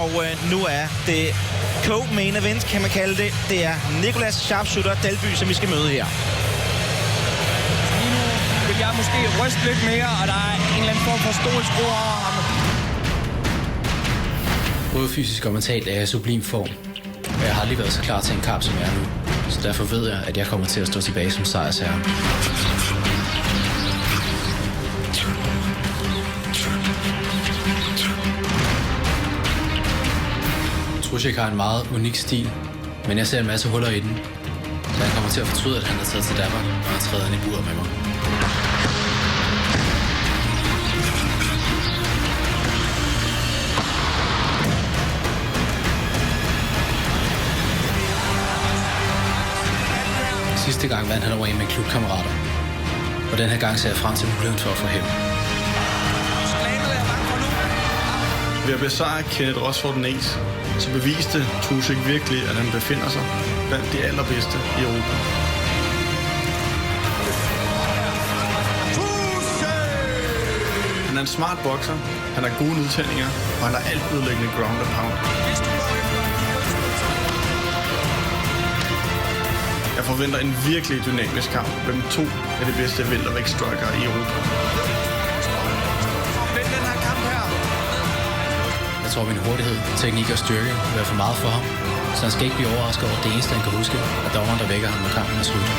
Og nu er det co-main event, kan man kalde det. Det er Nicolas Sharpshooter Dalby, som vi skal møde her. Lige nu vil jeg måske ryste lidt mere, og der er en eller anden form for stoisk ord over ham. Både fysisk og mentalt er jeg i sublim form. Og jeg har aldrig været så klar til en kamp, som jeg er nu. Så derfor ved jeg, at jeg kommer til at stå tilbage som sejrsherre. Trušek har en meget unik stil, men jeg ser en masse huller i den. Så han kommer til at fortryde, at han er taget til Danmark, når han træder ind i buret med mig. Sidste gang vandt han over en med klubkammerater. Og den her gang ser jeg frem til muligheden for at få hævn. Ved at besejre Kenneth Rosford Næs, så beviste Trušek virkelig, at han befinder sig blandt de allerbedste i Europa. Han er en smart bokser, han har gode nedtændinger, og han har alt ødelæggende ground and pound. Jeg forventer en virkelig dynamisk kamp mellem to af de bedste weltervægtstrikere i Europa. Jeg tror, min hurtighed, teknik og styrke vil være for meget for ham, så han skal ikke blive overrasket over det eneste, han kan huske, at dommeren, der vækker ham, når kampen er slut.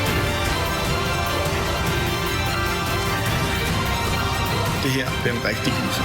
Det her bliver en rigtig gyser.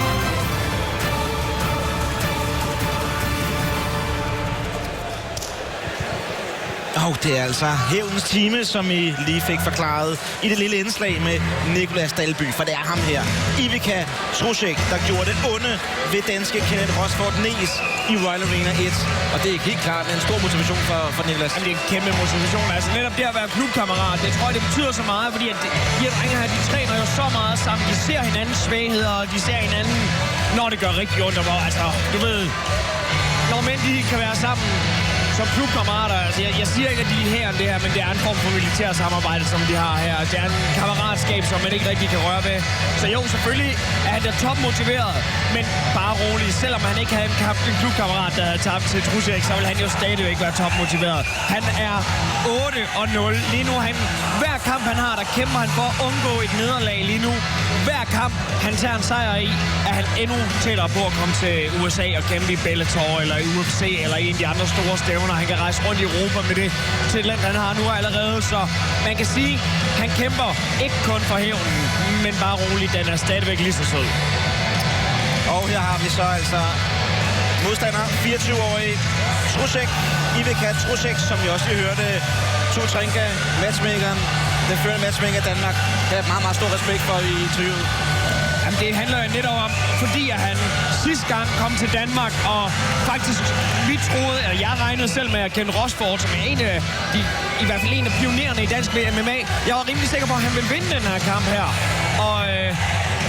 Det er altså hævnens time, som I lige fik forklaret i det lille indslag med Nicolas Dalby. For det er ham her, Ivica Trušek, der gjorde det onde ved danske Kenneth Rosford Næs i Royal Arena 1. Og det er helt klart en stor motivation for Nicolas. Det er en kæmpe motivation. Altså netop det at være klubkammerat, det tror jeg, det betyder så meget, fordi at de her drenge her, de træner jo så meget sammen. De ser hinandens svagheder, og de ser hinanden, når det gør rigtig ondt. Altså, du ved, når mænd de kan være sammen som klubkammerater, altså jeg siger ikke, at de er her det her, men det er en form for militær samarbejde, som de har her. Det er en kammeratskab, som man ikke rigtig kan røre ved. Så jo, selvfølgelig er han da topmotiveret, men bare rolig. Selvom han ikke havde en klubkammerat, der havde tabt til Trušek, så vil han jo stadigvæk være topmotiveret. Han er 8-0. Lige nu, hver kamp han har, der kæmper han for at undgå et nederlag lige nu. Hver kamp, han tager en sejr i, er han endnu tættere på at komme til USA og kæmpe i Bellator, eller i UFC, eller i en af de andre store stævner. Han kan rejse rundt i Europa med det talent, han har nu allerede. Så man kan sige, han kæmper ikke kun for hævnen, men bare roligt, den er stadigvæk lige så sød. Og her har vi så altså modstander, 24-årig Trušek, Ivica Trušek, som vi også lige hørte, Tutrenka, matchmakeren, den førende matchmaker i Danmark. Det er meget, meget stor respekt for i interviewet. Jamen, det handler jo netop om, fordi at han sidste gang kom til Danmark, og faktisk vi troede, eller jeg regnede selv med at kende Rosford, som er en af de, i hvert fald en af pionererne i dansk MMA. Jeg var rimelig sikker på, at han ville vinde den her kamp her. Og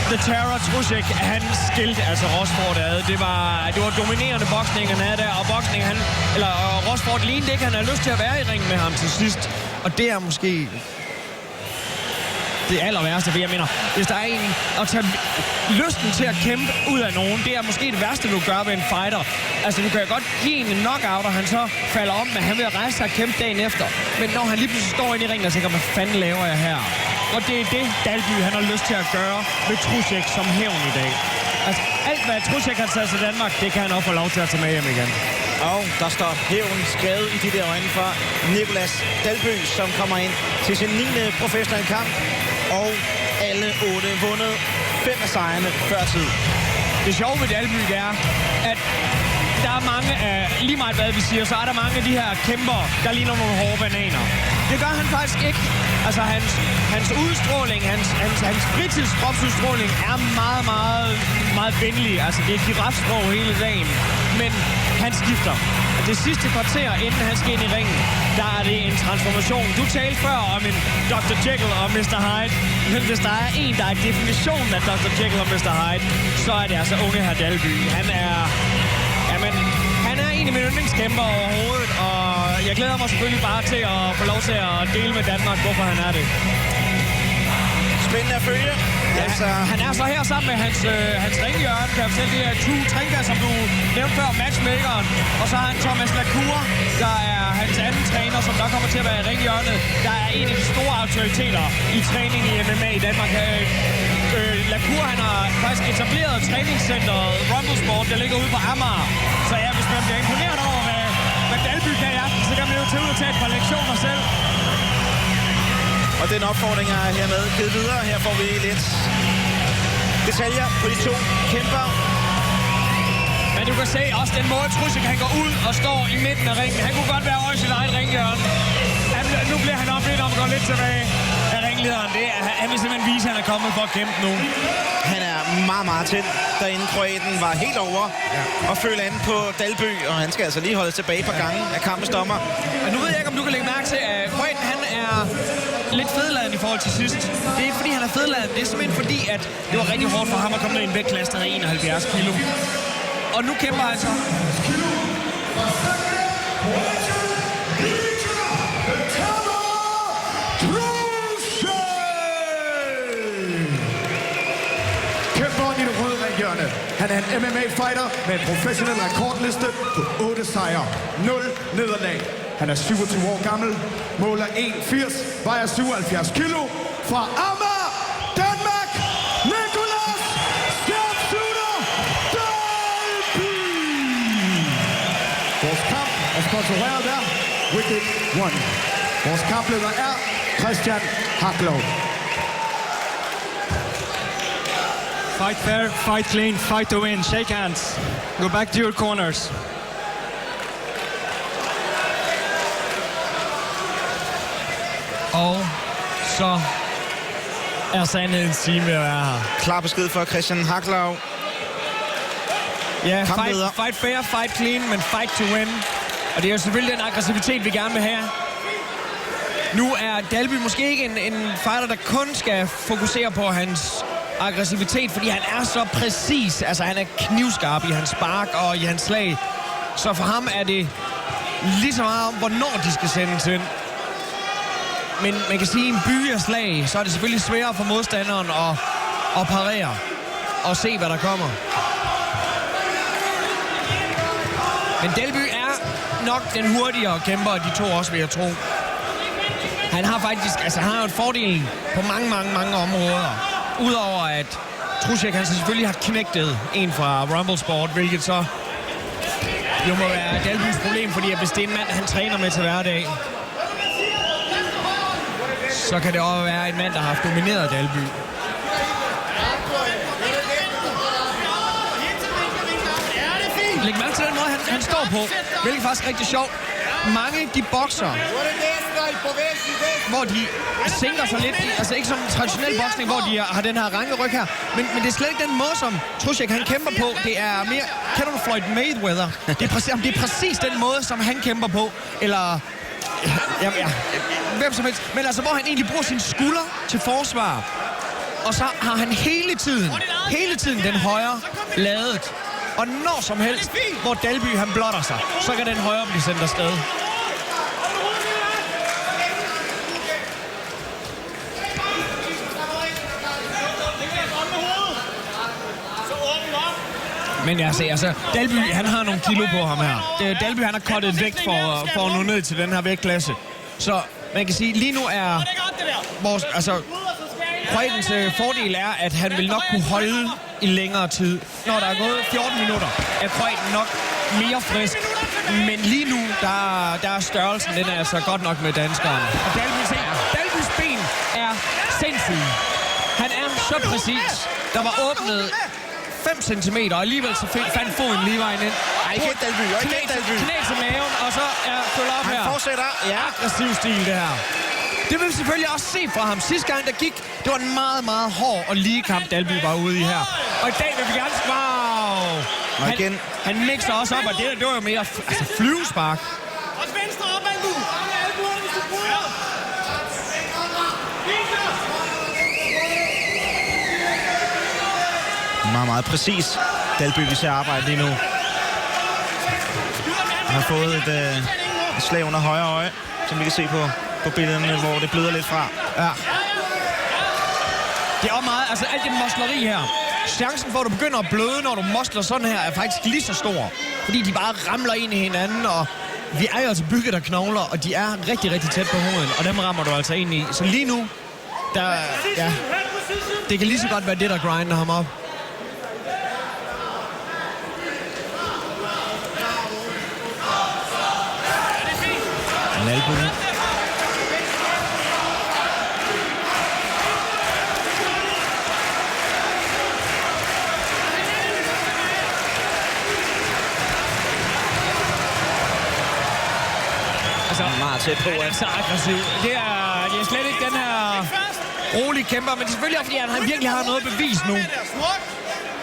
The Terror Trušek, han skilte altså Rosford ad. Det var dominerende boksning, han havde der, og Rosford lignede ikke, han havde lyst til at være i ringen med ham til sidst. Og det er måske det aller værste, for jeg mener, hvis der er en at tage lysten til at kæmpe ud af nogen, det er måske det værste, du gør ved en fighter. Altså, du kan godt give en knockout, og han så falder om, men han vil rejse sig og kæmpe dagen efter. Men når han lige pludselig står inde i ringen og tænker, hvad fanden laver jeg her? Og det er det, Dalby, han har lyst til at gøre med Trušek som hævn i dag. Altså, alt hvad Trušek har taget til Danmark, det kan han også få lov til at tage med hjem igen. Og der står hævn skrevet i de der øjne for Nicolas Dalby, som kommer ind til sin 9. professionelle kamp. Og alle 8 vundet, 5 af sejrene før tid. Det sjove ved Dalby er, at der er mange af, lige meget hvad vi siger, så er der mange af de her kæmper, der ligner nogle hårde bananer. Det gør han faktisk ikke. Altså hans udstråling, hans fritidskropsudstråling er meget, meget, meget venlig. Altså det er girafsprog hele dagen. Men han skifter. Det sidste kvarter, inden han skal ind i ringen, der er det en transformation. Du talte før om en Dr. Jekyll og Mr. Hyde. Men hvis der er en, der er definitionen af Dr. Jekyll og Mr. Hyde, så er det altså unge hr. Dalby. Han er en af mine yndlingskæmper overhovedet, og jeg glæder mig selvfølgelig bare til at få lov til at dele med Danmark, hvorfor han er det. Spændende at følge. Ja, Altså, han er så her sammen med hans ringhjørne, kan jeg fortælle. Det er Tue Trinka, som du nævnte før, matchmakeren. Og så har han Thomas Lacour, der er hans anden træner, som der kommer til at være i ringhjørnet. Der er en af de store autoriteter i træning i MMA i Danmark. Lacour, han har faktisk etableret træningscenteret Rumble Sport, der ligger ude på Amager. Så ja, hvis man bliver imponeret over, hvad Dalby kan i aften, så kan man jo tage ud og tage et par lektioner selv. Og den opfordring er hermed givet videre. Her får vi lidt detaljer på de to kæmper. Men du kan se også den måde, Trusik han går ud og står i midten af ringen. Han kunne godt være over i sit eget ringhjørne. Nu bliver han oplevet om at gå lidt tilbage af ringlederen. Han vil simpelthen vise, at han er kommet for at kæmpe nu. Han er meget, meget tæt, derinde Kroaten var helt over og føler an på Dalby, og han skal altså lige holde tilbage på gangen af kampens dommer. Og nu ved jeg ikke, om du kan lægge mærke til, at Kroaten han er lidt fedladen i forhold til sidst. Det er ikke fordi, han er fedladen. Det er simpelthen fordi, at det var rigtig hårdt for ham at komme ned i en vægtklasse, der er 71 kilo. Og nu kæmper han så. Kæmperen i det røde ringhjørne. Han er en MMA-fighter med en professionel rekordliste på 8 sejre, 0 nederlag. Han er 27 år gammel, måler 1,80, vejer 77 kilo. Fra Amager, Danmark, Nicolas Sharpshooter Dalby. Vores kamp er sponsoreret af Wicked One. Vores kampleder er Christian Haklov. Fight fair, fight clean, fight to win. Shake hands. Go back to your corners. Og så er sandhedens time ved at være her. Klar besked for Christian Haklov. Ja, fight fair, fight clean, men fight to win. Og det er jo selvfølgelig den aggressivitet, vi gerne vil have. Nu er Dalby måske ikke en fighter, der kun skal fokusere på hans aggressivitet, fordi han er så præcis. Altså, han er knivskarp i hans spark og i hans slag. Så for ham er det lige så meget om, hvornår de skal sendes ind. Men man kan sige, at i en by af slag, så er det selvfølgelig sværere for modstanderen at parere og se, hvad der kommer. Men Dalby er nok den hurtigere kæmper af de to også, vil jeg tro. Han har faktisk, altså han har jo et fordel på mange områder. Udover at Trusik, han selvfølgelig har knægtet en fra Rumble Sport, hvilket så jo må være Dalbys problem, fordi at hvis det er en mand, han træner med til hverdag, så kan det også være en mand, der har haft domineret Dalby. Læg mærke til den måde, han står på, hvilket er faktisk rigtig sjovt. Mange de bokser, hvor de sænker sig lidt, altså ikke som traditionel boksning, hvor de har den her rankeryg her, men det er slet ikke den måde, som Trusik han kæmper på. Det er mere, kender du Floyd Mayweather? Det er præcis den måde, som han kæmper på, eller hvem som helst, men altså hvor han egentlig bruger sin skulder til forsvar, og så har han hele tiden den højre ladet. Og når som helst, hvor Dalby han blotter sig, så kan den højre blive sendt afsted. Men jeg ser, altså, Dalby, han har nogle kilo på ham her. Dalby, han har cuttet vægt for at nå ned til den her vægtklasse. Så man kan sige, lige nu er vores, altså, Kroatens fordel er, at han vil nok kunne holde i længere tid. Når der er gået 14 minutter, er Kroaten nok mere frisk. Men lige nu, der er størrelsen, den er altså godt nok med danskeren. Og Dalbys ben er sindssyge. Han er så præcis. Der var åbnet 5 centimeter, og alligevel så fandt foden lige vejen ind. Ej, ikke Dalby, knæ til maven, og så er følger op her. Han fortsætter, ja. Aggressiv stil, det her. Det vil vi selvfølgelig også se fra ham. Sidste gang, der gik, det var en meget hård og lige kamp, Dalby var ude i her. Og i dag vil vi gerne... Wow! Han mixer også op, og det var jo mere flyvespark. Og venstre op, albu! Albuerne, hvis du prøver! Meget præcis. Dalby, vi ser arbejde lige nu. Han har fået et slag under højre øje, som vi kan se på billederne, hvor det bløder lidt fra. Ja. Det er også meget, altså alt det mosleri her. Chancen for, at du begynder at bløde, når du mosler sådan her, er faktisk lige så stor. Fordi de bare ramler ind i hinanden, og vi er jo altså bygget af knogler, og de er rigtig, rigtig tæt på huden, og dem rammer du altså ind i. Så lige nu, det kan lige så godt være det, der grinder ham op. En albue. Meget tæt på. Han er så aggressiv. Det er slet ikke den her rolige kæmper, men det er selvfølgelig også, fordi han virkelig har noget bevis nu.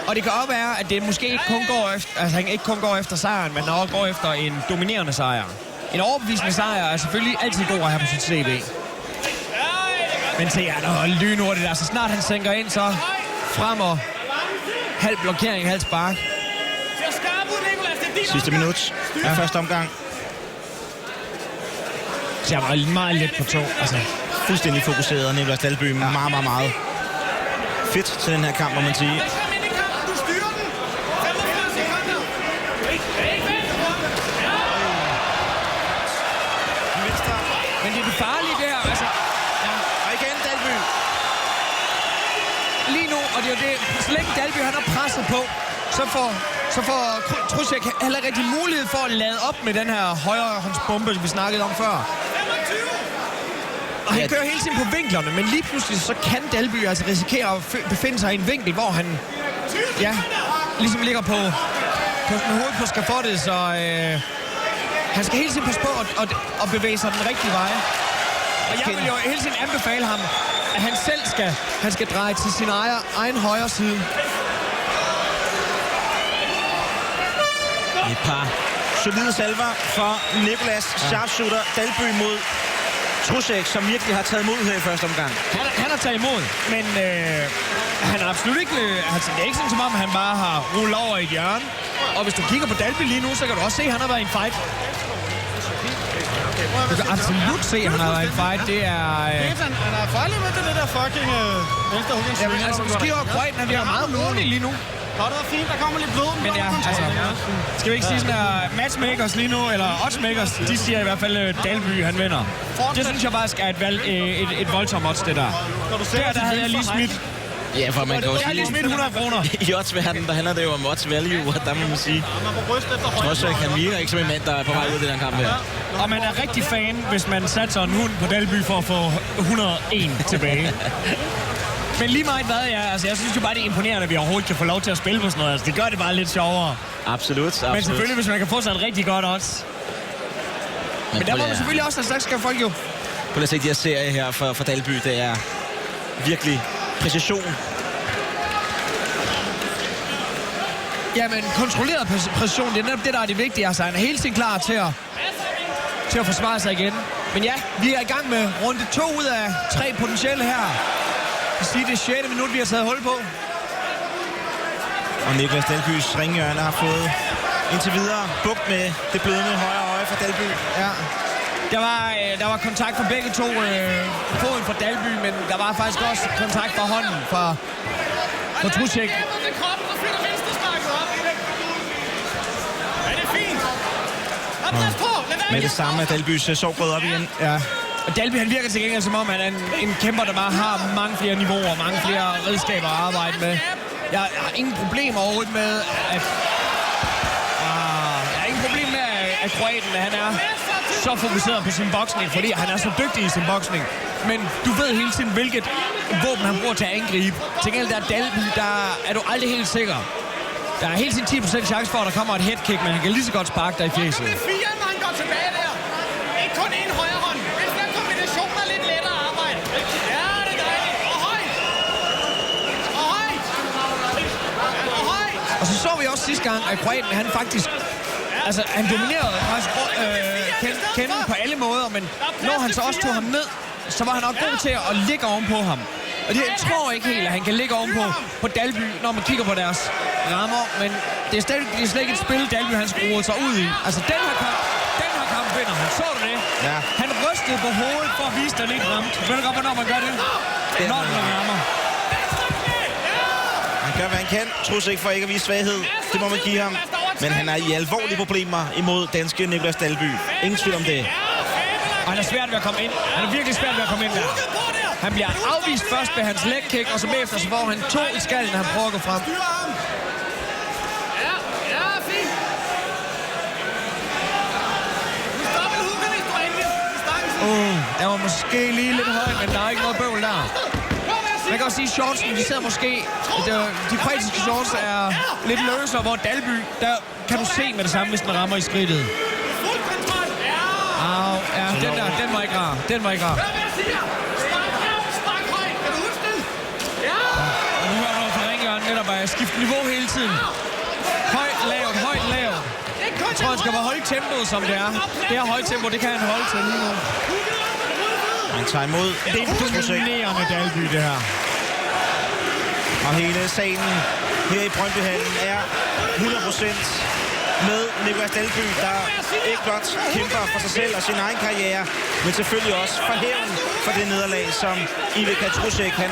Og det kan også være, at det måske ikke kun går efter, altså han ikke kun går efter sejren, men også går efter en dominerende sejr. En overbevisende sejr er selvfølgelig altid god at have på sit CV. Men se, han er lynhurtigt der. Så snart han sænker ind, så frem og halv blokering, halv spark. Sidste minut af første omgang. Så jeg var meget let på to. Altså, fuldstændig fokuseret, Nicolas Dalby. Meget, meget, meget fedt til den her kamp, må man sige. Men det er det farlige der, altså. Ja. Og igen Dalby. Lige nu, og det er jo det, så længe Dalby han er presset på, så får Trušek heller ikke rigtig mulighed for at lade op med den her højrehåndsbombe, som vi snakkede om før. Og han kører hele tiden på vinklerne, men lige pludselig så kan Dalby altså risikere at befinde sig i en vinkel, hvor han ligesom ligger på hovedet på skafottet, så han skal hele tiden passe på at bevæge sig den rigtige vej. Og jeg vil jo hele tiden anbefale ham, at han skal dreje til sin egen højre side. Et par solide salver for Nicolas sharpshooter Dalby mod Trušek, som virkelig har taget imod her i første omgang. Han har taget imod, men han er absolut ikke... Altså, det er ikke sådan, som om han bare har rullet over i et hjørne. Og hvis du kigger på Dalby lige nu, så kan du også se, at han har været i en fight. Du kan absolut se, at han har været i en fight. Det er... Han er farlig med det der fucking venstre huggen. Jamen, altså, du skriver Kroaten, han virker meget rolig lige nu. Det var fint, der kommer lidt blod. Men ja, altså, skal vi ikke sige sådan, at matchmakers lige nu, eller oddsmakers, de siger i hvert fald, at Dalby, han vinder. Det synes jeg faktisk er et voldsomt odds, det der. Der havde jeg lige smidt. Ja, for man kan også jeg har lige smidt 100 kroner. I oddsverdenen, der handler det jo om odds value, og der må man sige, Trušek, han virker ikke som en mand, der er på vej ud af den her kamp her. Og man er rigtig fan, hvis man satser en hund på Dalby for at få 101 tilbage. Men lige meget hvad, altså jeg synes jo bare, det er imponerende, at vi overhovedet kan få lov til at spille på sådan noget. Altså, det gør det bare lidt sjovere. Absolut. Men selvfølgelig, hvis man kan få sig et rigtig godt odds. Men der må man selvfølgelig også, at så skal folk jo... Prøv at se de her serier her for Dalby, det er virkelig præcision. Jamen, kontrolleret præcision, det er netop det, der er det vigtige. Altså, han er hele tiden klar til at forsvare sig igen. Men ja, vi er i gang med runde 2 ud af 3 potentielle her. Jeg siger, det er 6. minut, vi har taget hul på. Og Nicolas Dalbys ringhjørne har fået indtil videre bugt med det blødende højre øje for Dalby. Ja. Der var kontakt for begge to. Foden for Dalby, men der var faktisk også kontakt for hånden for Trušek. Med det samme er Dalbys sovgrød op igen. Ja. Og Dalby, han virker til gengæld som om, han er en kæmper, der bare har mange flere niveauer, mange flere redskaber at arbejde med. Jeg har ingen problemer overhovedet med, at Kroaten, han er så fokuseret på sin boksning, fordi han er så dygtig i sin boksning. Men du ved hele tiden, hvilket våben han bruger til at angribe. Til gengæld der er Dalby, der er du aldrig helt sikker. Der er hele tiden 10% chance for, at der kommer et headkick, men han kan lige så godt sparke dig i fjeset. Det er 4, når han går tilbage der. Ikke kun en højre hånd. Hvis der kombinationer er lidt lettere at arbejde. Ja, det er dejligt. Og højt. Og højt. Og højt. Og så vi også sidste gang, at Kroaten, han faktisk... Altså, han dominerede faktisk Kennen på alle måder, men når han så også tog ham ned, så var han også god til at ligge ovenpå ham. Og det, jeg tror ikke helt, at han kan ligge ovenpå på Dalby, når man kigger på deres rammer. Men det er slet ikke et spil, Dalby han skruede sig ud i. Altså, den her kamp vinder han. Så du det? Ja. Han rystede på hovedet for at vise, at den ikke ramte. Ved du godt, hvornår man gør det? Når den rammer. gør, hvad han kan. Trusik for ikke at vise svaghed. Det må man give ham. Men han er i alvorlige problemer imod danske Nicolas Dalby. Ingen tvivl om det. Og han er svært ved at komme ind. Han er virkelig svært ved at komme ind der. Han bliver afvist først ved hans leg kick, og så bagefter så får han 2 i skallen, når han prøver at gå frem. Der var måske lige lidt høj, men der er ikke noget bøvl der. Man kan også sige, at shortsen, de sidder måske... De prætiske shorts er lidt løsere, hvor Dalby, der kan du se med det samme, hvis den rammer i skridtet. Ja, den var ikke rar. Den var ikke rar. Og nu er der fra ringhjørnet netop at skifte niveau hele tiden. Højt, lavt, højt, lavt. Jeg tror, han skal bare holde tempoet, som det er. Det her højt tempo, det kan han holde til lige nu. Han tager imod. Det er dominerende Dalby, det her. Og hele salen her i Brøndbyhallen er 100% med Nicolas Dalby, der ikke blot kæmper for sig selv og sin egen karriere, men selvfølgelig også for hævn for det nederlag, som Ivica Trusek han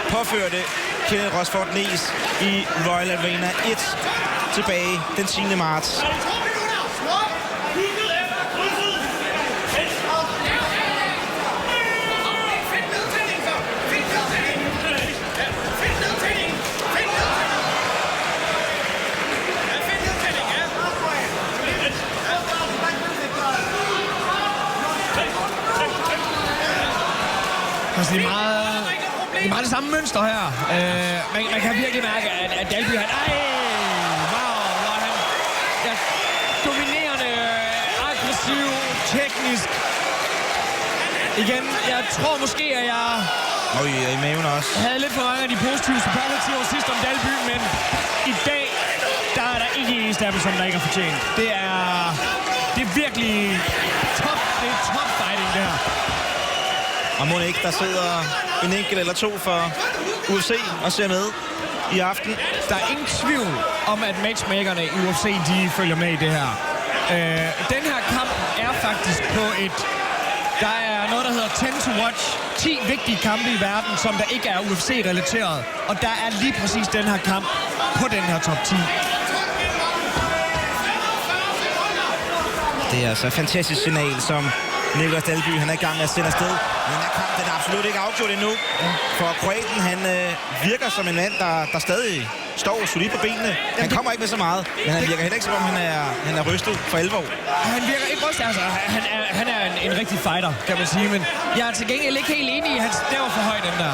påførte Kenneth Rosford Næs i Royal Arena 1 tilbage den 10. marts. Altså, det er meget det samme mønster her. Man kan virkelig mærke, at Dalby han... Hvor han er dominerende, aggressiv, teknisk. Igen, jeg tror måske, at jeg... I maven også. Havde lidt for mange af de positive superlativer sidst om Dalby, men i dag, der er der ikke en eneste af dem, som der ikke har fortjent. Det er virkelig top. Det er top fighting, det her. Og må ikke, der sidder en enkelt eller to for UFC og ser med i aften. Der er ingen tvivl om, at matchmakerne i UFC, de følger med i det her. Den her kamp er faktisk på der er noget, der hedder 10 to watch. 10 vigtige kampe i verden, som der ikke er UFC-relateret. Og der er lige præcis den her kamp på den her top 10. Det er altså et fantastisk signal, som Nicolas Dalby han er i gang med at sende afsted. Men den her kamp, den er absolut ikke afgjort endnu. For kroaten, han virker som en mand, der stadig står solidt på benene. Han kommer ikke med så meget, men han virker heller ikke, som om han er rystet for alvor. Han virker ikke rystet, altså. Han er en rigtig fighter, kan man sige. Men jeg er til gengæld ikke helt enig i hans... Det var for højt, den der.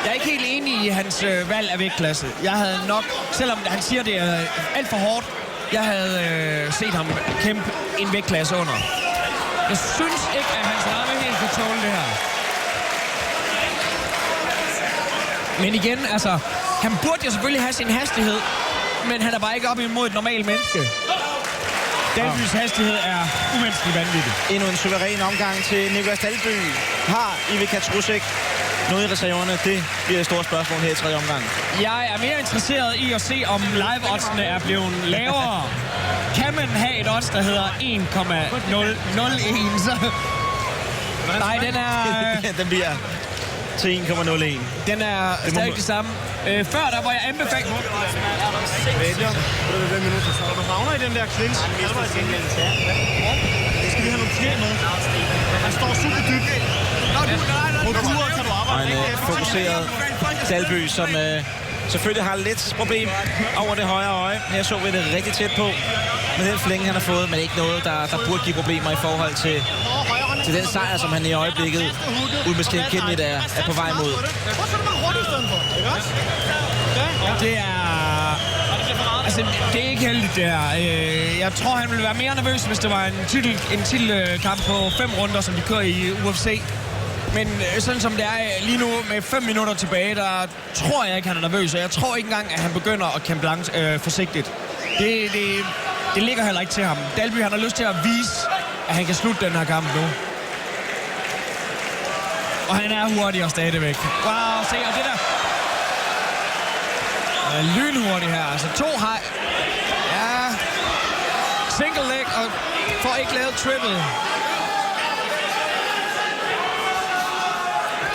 Jeg er ikke helt enig i hans valg af vægtklasse. Jeg havde nok, selvom han siger, det er alt for hårdt, jeg havde set ham kæmpe en vægtklasse under. Jeg synes ikke, at hans ramme helt kan tåle det her. Men igen, altså, han burde jo selvfølgelig have sin hastighed, men han er bare ikke op imod et normalt menneske. Dalbys hastighed er umenneskeligt vanvittig. Endnu en suveræn omgang til Nicolas Dalby. Har Ivica Trusek noget i reserverne? Det bliver et stort spørgsmål her i tredje omgang. Jeg er mere interesseret i at se, om live-oddsene er blevet lavere. Kan man have et odds, der hedder 1,001? Så... Nej, den er... den bliver til 1,01. Den er stadig det samme. Før der, hvor jeg anbefalede... Du havner i den der clinch. Det skal vi have nogle knæ med. Han står super dybt. På kuret kan du arbejde. Og en fokuseret Dalby, som selvfølgelig har lidt problem over det højre øje. Her så vi det rigtig tæt på med den flænge, han har fået, men ikke noget, der burde give problemer i forhold til den sejr, som han i øjeblikket ubeskendt er på vej mod. Det er... Altså, det er ikke heldigt, det her. Jeg tror, han ville være mere nervøs, hvis det var en titelkamp på 5 runder, som de kører i UFC. Men sådan som det er lige nu med 5 minutter tilbage, der tror jeg ikke, han er nervøs. Og jeg tror ikke engang, at han begynder at kæmpe forsigtigt. Det ligger heller ikke til ham. Dalby, han har lyst til at vise, at han kan slutte den her kamp nu. Og han er hurtigere stadigvæk. Wow, se, og det der... Han er lynhurtig her. Altså 2 har... Ja... Single leg og får ikke lavet triple.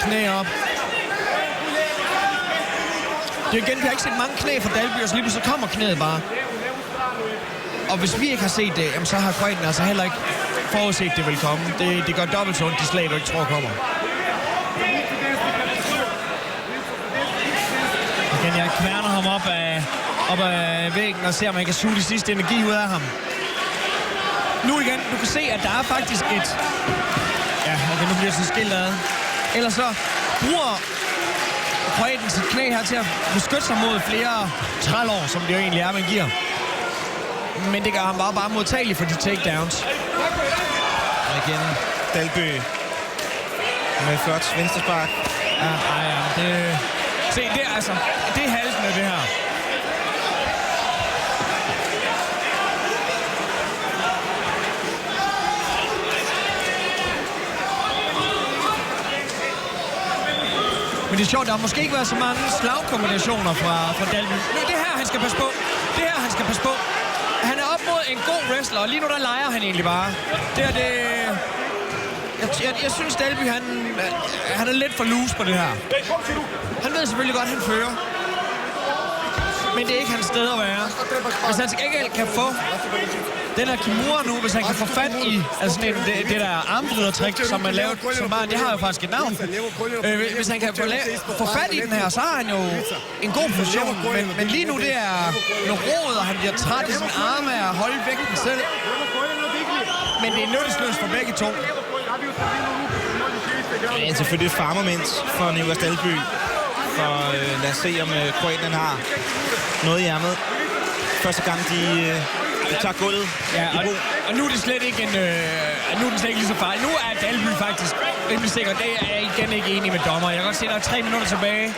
Knæ op. Det er igen, vi har ikke set mange knæ fra Dalby, og så lige pludselig kommer knæet bare. Og hvis vi ikke har set det, jamen, så har Kroaten altså heller ikke forudset det vil komme. Det gør dobbelt så ondt, de slag, du ikke tror kommer. Igen, jeg kværner ham op af væggen og ser, om jeg kan suge de sidste energi ud af ham. Nu igen, du kan se, at der er faktisk et... Ja, okay, nu bliver det så skilt ad. Ellers så bruger Kroaten sit knæ her til at beskytte sig mod flere trælår, som det jo egentlig er, man giver. Men det gør ham bare modtagelig for de takedowns. Og igen, Dalby med flot venstrespark. Ja, det... Se, det er altså... Det er halsende, det her. Men det er sjovt, der har måske ikke været så mange slagkombinationer fra Dalby. Men det her, han skal passe på. Det her, han skal passe på. Han er op mod en god wrestler, og lige nu der leger han egentlig bare. Det er det... Jeg synes, Dalby, han er lidt for loose på det her. Han ved selvfølgelig godt, at han fører. Men det er ikke hans sted at være. Hvis han ikke kan få den her Kimura nu, hvis han kan få fat i altså det der armbrydertrik, som man lavede som barn, det har jo faktisk et navn. Hvis han kan få fat i den her, så har han jo en god position. Men lige nu, det er noget rod, og han bliver træt i sin arme af at holde vægten selv. Men det er nyttesløst for begge to. Det er selvfølgelig et farmoment for Nicolas Dalby. For lad os se, om Kroaten har noget i ærmet. Første gang, de tager gulvet i brug. Og nu er det slet ikke nu er det slet ikke lige så farligt. Nu er Dalby faktisk rimelig sikker. Det er jeg igen ikke enig med dommer. Jeg kan godt se, der er 3 minutter tilbage.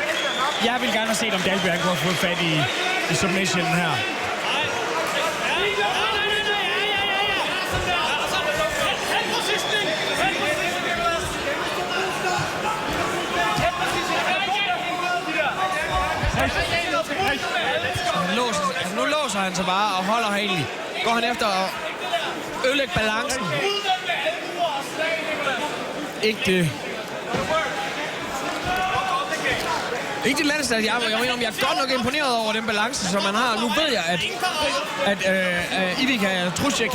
Jeg vil gerne have set, om Dalby han kunne have fået fat i submissionen her. Nu låser han sig bare og holder her egentlig. Går han efter at ødelægge balancen. Ikke det. Ikke det landeste, jeg er godt nok imponeret over den balance, som man har. Nu ved jeg, at Ivica Trušek,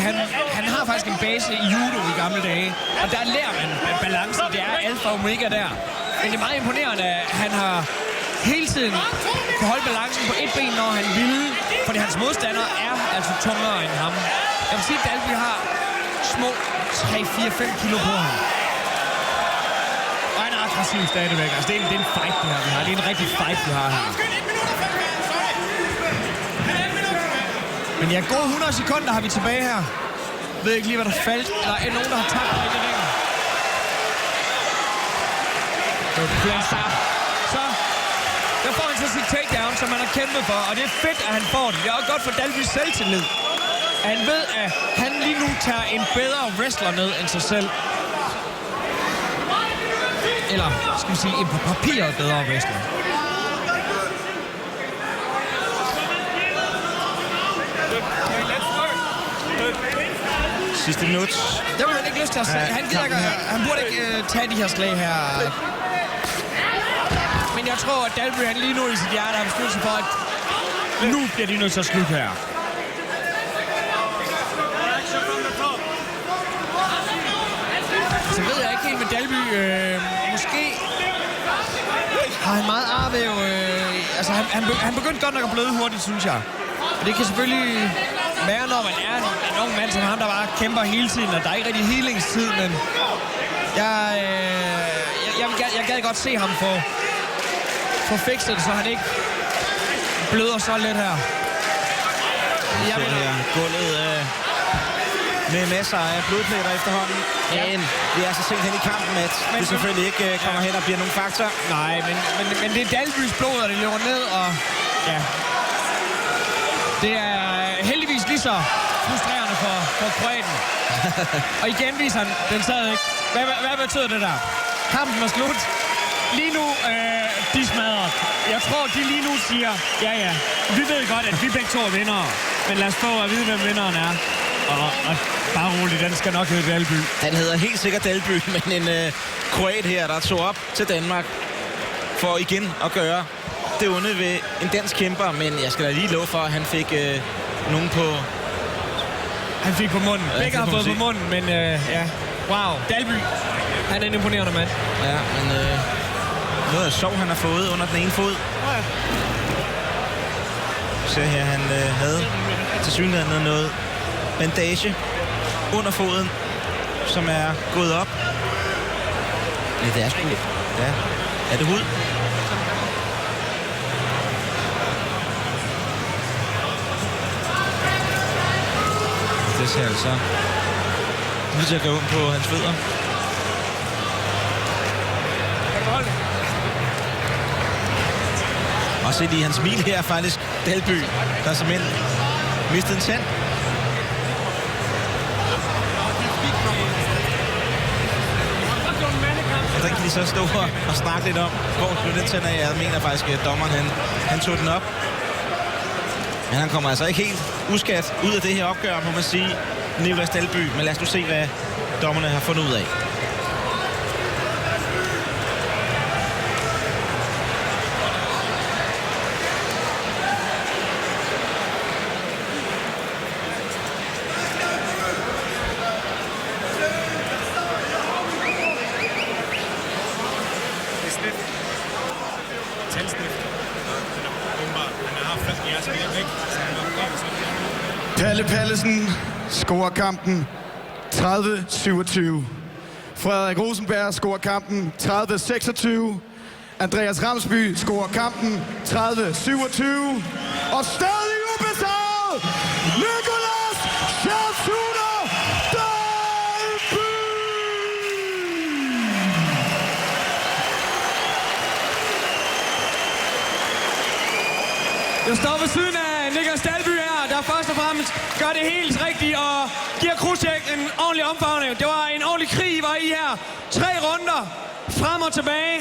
han har faktisk en base i judo i gamle dage. Og der lærer man balancen. Det er alfa og omega der. Men det er meget imponerende, at han har hele tiden kunne holde balancen på et ben, når han ville. Fordi hans modstander er altså tungere end ham. Jeg vil sige, at Dalby har små 3-4-5 kilo på ham. Og han er aggressiv stadigvæk. Altså, det er en fight, det her, vi har. Det er en rigtig fight, vi har her. Men ja, gode 100 sekunder har vi tilbage her. Jeg ved ikke lige, hvad der faldt. Eller er nogen, der har tabt på i det ringen. Så der får han så sit takedown, som han har kæmpet for. Og det er fedt, at han får det. Det er også godt for Dalbys selvtillid. Han ved, at han lige nu tager en bedre wrestler ned end sig selv. Eller, skal vi sige, en på papiret bedre wrestler. Sidste minut. Det har han ikke lyst til at sige. Han burde ikke tage de her slag her. Men jeg tror, at Dalby han lige nu i sit hjerte har besluttet sig for, at nu bliver de nødt til at slutte her. Så ved jeg ikke helt med Dalby. Måske har han meget arvæv. Altså, han begyndte godt nok at bløde hurtigt, synes jeg. Og det kan selvfølgelig være, når man er en ung mand som ham, der bare kæmper hele tiden, og der er ikke rigtig healingstid, men jeg gad godt se ham få fikset det, så han ikke bløder så lidt her. Jeg vil her gulvet med masser af blodpletter efterhånden. Ja. Men vi er så sent hen i kampen, at det selvfølgelig ikke kommer hen og bliver nogen faktor. Nej, men det er Dalbys blod, og det løber ned, og ja. Det er heldigvis lige så frustrerende for Kroaten. Og igen viser han, den sad ikke. Hvad betyder det der? Kampen er slut. Lige nu, de smadret. Jeg tror, de lige nu siger, ja, vi ved godt, at vi begge to er vindere. Men lad os få at vide, hvem vinderen er. Og bare roligt, den skal nok hedde Dalby. Den hedder helt sikkert Dalby, men en kroat her, der tog op til Danmark for igen at gøre det onde ved en dansk kæmper, men jeg skal da lige love for, at han fik nogen på... Han fik på munden. Ja, Begge har fået på munden, men ja. Wow. Dalby. Han er en imponerende mand. Ja, men noget af sov, han har fået under den ene fod. Ja. Se her, han havde til synligheden noget bandage under foden, som er gået op. Ja, det er sgu. Ja. Er det hud? Det ser altså ud til at gå ud på hans fødder. Og se lige hans smil her faktisk. Dalby, der simpelthen mistede en tand. Og den kan de så stå og snakke lidt om, hvor blev den tand af. Jeg mener faktisk, at dommeren han tog den op. Men han kommer altså ikke helt uskat ud af det her opgør, må man sige, Nicolas Dalby. Men lad os nu se, hvad dommerne har fundet ud af. Palle Pallesen scorer kampen 30-27. Frederik Rosenberg scorer kampen 30-26. Andreas Ramsby scorer kampen 30-27. Og stadig ubesejret, Nicolas Sharpshooter Dalby! Jeg står ved siden af Nicolas Dalby her, der først og fremmest gør det helt rigtigt og giver Krusek en ordentlig omfavning. Det var en ordentlig krig, I var i her. 3 runder, frem og tilbage.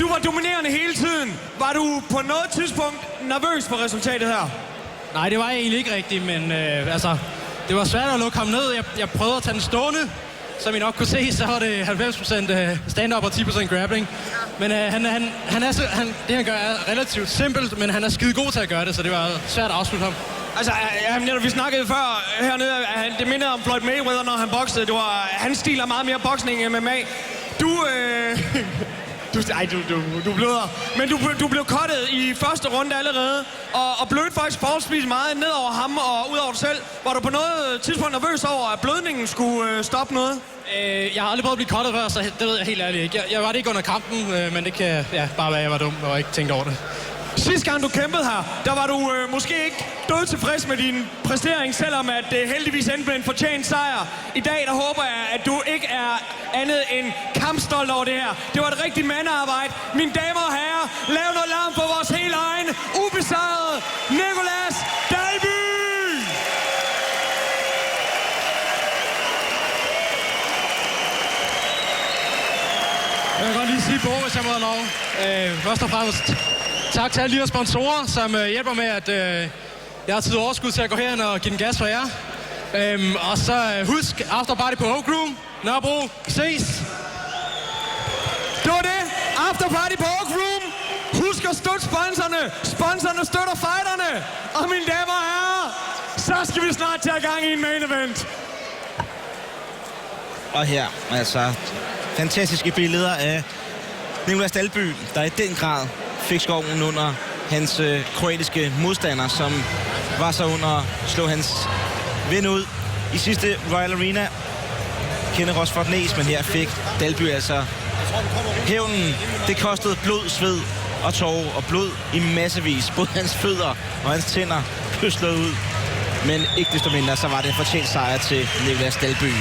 Du var dominerende hele tiden. Var du på noget tidspunkt nervøs for resultatet her? Nej, det var jeg egentlig ikke rigtigt, men det var svært at lukke ham ned. Jeg prøvede at tage den stående. Som I nok kunne se, så var det 90% stand-up og 10% grappling. Men det han gør er relativt simpelt, men han er skide god til at gøre det, så det var svært at afslutte ham. Altså, vi snakkede før hernede, det mindede om Floyd Mayweather, når han boksede. Det var, hans stil er meget mere boksning end MMA. Du bløder. Men du blev cuttet i første runde allerede, og blødte faktisk forholdsvis meget ned over ham og ud over dig selv. Var du på noget tidspunkt nervøs over, at blødningen skulle stoppe noget? Jeg har aldrig prøvet at blive cuttet før, så det ved jeg helt ærligt ikke. Jeg var det ikke under kampen, men det kan bare være, jeg var dum og ikke tænkte over det. Sidste gang du kæmpede her, der var du måske ikke død tilfreds med din præstering, selvom at det heldigvis endte med en fortjent sejr. I dag der håber jeg, at du ikke er andet end kampstolt over det her. Det var et rigtigt mandearbejde. Mine damer og herrer, lav noget larm for vores helt egen ubesejrede Nicolas Dalby! Jeg vil godt lige sige på, hvis jeg må have lov. Først og fremmest tak til alle de her sponsorer, som hjælper med, at jeg har tid og overskud til at gå herhen og give den gas for jer. Og så husk, afterparty på Oak Room, Nørrebro. Ses! Det var det. Afterparty på Oak Room. Husk at støtte sponsorerne. Sponsorerne støtter fighterne. Og mine damer og herrer, så skal vi snart tage gang i en main event. Og her, altså, fantastiske billeder af Nicolas Dalby, der i den grad fik skoven under hans kroatiske modstander, som var så under at slå hans ven ud i sidste Royal Arena. Kenneth Rosford Næs, men her fik Dalby altså hævnen. Det kostede blod, sved og tårer og blod i massevis. Både hans fødder og hans tænder blev slået ud. Men ikke desto mindre, så var det en fortjent sejr til Nicolas Dalby.